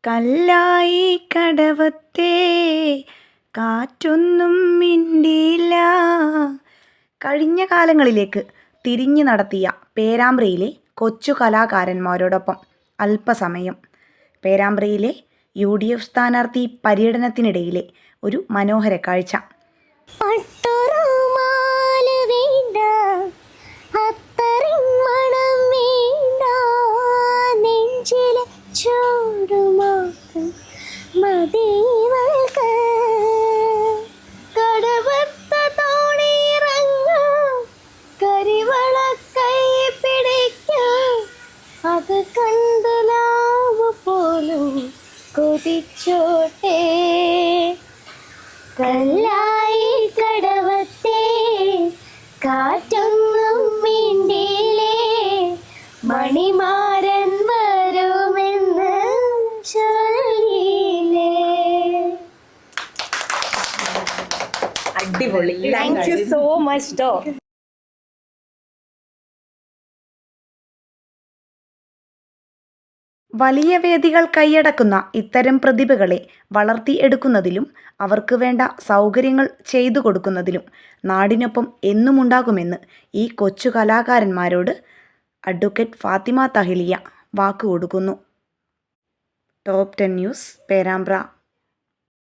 കല്ലായി കടവത്തെ കാറ്റൊന്നും മിണ്ടിയില്ല. കഴിഞ്ഞ കാലങ്ങളിലേക്ക് തിരിഞ്ഞു നടത്തിയ പേരാമ്പ്രയിലെ കൊച്ചു കലാകാരന്മാരോടൊപ്പം അല്പസമയം. പേരാമ്പ്രയിലെ UDF സ്ഥാനാർത്ഥി പര്യടനത്തിനിടയിലെ ഒരു മനോഹര കാഴ്ച. അത് കണ്ടലാവ് പോലും കൊതിച്ചോട്ടെ. കല്ലായി കടവത്തെ കാറ്റൊന്നും മിണ്ടിയില്ലേ, മണിമാരൻ വരുമെന്ന് ചൊല്ലിയില്ലേ. അടിപൊളി. താങ്ക് യു സോ മച്ച് ഡോ. വലിയ വേദികൾ കൈയടക്കുന്ന ഇത്തരം പ്രതിഭകളെ വളർത്തിയെടുക്കുന്നതിലും അവർക്ക് വേണ്ട സൗകര്യങ്ങൾ ചെയ്തു കൊടുക്കുന്നതിലും നാടിനൊപ്പം എന്നുമുണ്ടാകുമെന്ന് ഈ കൊച്ചു കലാകാരന്മാരോട് അഡ്വക്കേറ്റ് ഫാത്തിമ തഹ്ലിയ വാക്കുകൊടുക്കുന്നു. Top 10 news, Perambra.